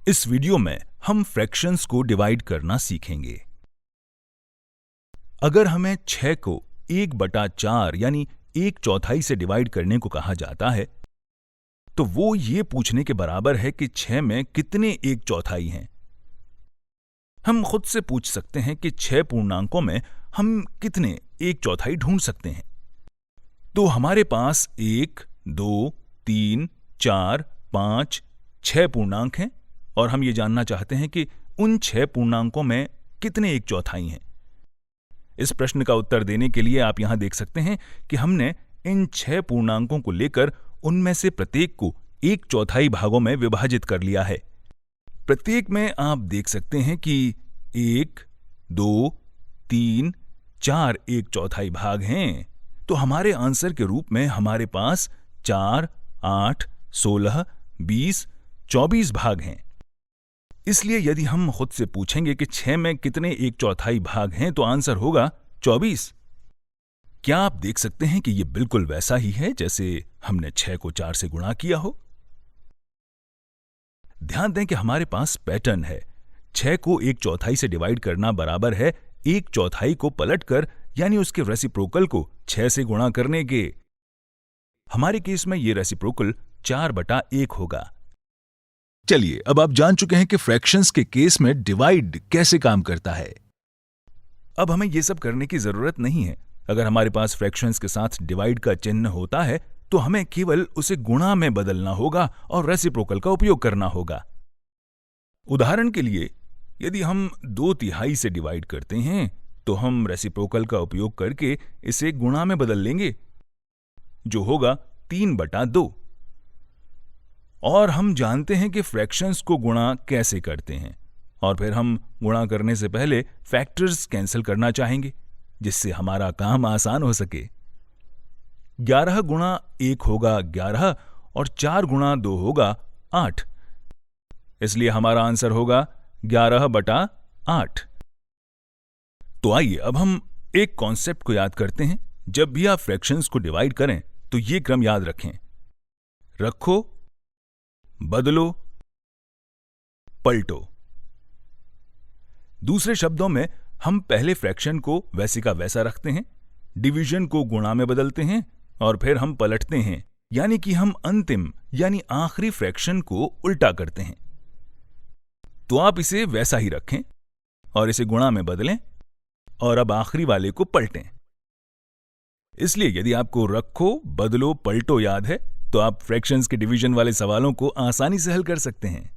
इस वीडियो में हम फ्रैक्शंस को डिवाइड करना सीखेंगे। अगर हमें 6 को 1/4 यानी 1/4 से डिवाइड करने को कहा जाता है तो वो ये पूछने के बराबर है कि 6 में कितने 1/4 हैं। हम खुद से पूछ सकते हैं कि 6 पूर्णांकों में हम कितने 1/4 ढूंढ सकते हैं। तो हमारे पास 1, 2, 3, 4, 5, 6 पूर्णांक हैं और हम ये जानना चाहते हैं कि उन 6 पूर्णांकों में कितने 1/4 हैं। इस प्रश्न का उत्तर देने के लिए आप यहां देख सकते हैं कि हमने इन 6 पूर्णांकों को लेकर उनमें से प्रत्येक को 1/4 भागों में विभाजित कर लिया है। प्रत्येक में आप देख सकते हैं कि 1, 2, 3, 4 1/4 भाग हैं। तो हमारे आंसर के रूप में हमारे पास 4, 8, 16, 20, 24 भाग हैं। इसलिए यदि हम खुद से पूछेंगे कि 6 में कितने 1/4 भाग हैं तो आंसर होगा 24। क्या आप देख सकते हैं कि यह बिल्कुल वैसा ही है जैसे हमने 6 को 4 से गुणा किया हो। ध्यान दें कि हमारे पास पैटर्न है। 6 को 1/4 से डिवाइड करना बराबर है 1/4 को पलटकर यानी उसके रेसिप्रोकल को 6 से गुणा करने के। हमारे केस में यह रेसिप्रोकल 4/1 होगा। चलिए, अब आप जान चुके हैं कि फ्रैक्शंस के केस में डिवाइड कैसे काम करता है। अब हमें यह सब करने की जरूरत नहीं है। अगर हमारे पास फ्रैक्शंस के साथ डिवाइड का चिन्ह होता है तो हमें केवल उसे गुणा में बदलना होगा और रेसिप्रोकल का उपयोग करना होगा। उदाहरण के लिए, यदि हम 2/3 से डिवाइड करते हैं तो हम रेसिप्रोकल का उपयोग करके इसे गुणा में बदल लेंगे, जो होगा 3/2। और हम जानते हैं कि फ्रैक्शंस को गुणा कैसे करते हैं और फिर हम गुणा करने से पहले फैक्टर्स कैंसिल करना चाहेंगे जिससे हमारा काम आसान हो सके। 11 गुणा 1 होगा 11 और 4 गुणा 2 होगा 8। इसलिए हमारा आंसर होगा 11/8। तो आइए अब हम एक कॉन्सेप्ट को याद करते हैं। जब भी आप फ्रैक्शंस को डिवाइड करें तो ये क्रम याद रखें: रखो, बदलो, पलटो। दूसरे शब्दों में हम पहले फ्रैक्शन को वैसे का वैसा रखते हैं, डिवीजन को गुणा में बदलते हैं और फिर हम पलटते हैं, यानी कि हम अंतिम यानी आखिरी फ्रैक्शन को उल्टा करते हैं। तो आप इसे वैसा ही रखें और इसे गुणा में बदलें और अब आखिरी वाले को पलटें। इसलिए यदि आपको रखो, बदलो, पलटो याद है तो आप फ्रैक्शंस के डिवीजन वाले सवालों को आसानी से हल कर सकते हैं।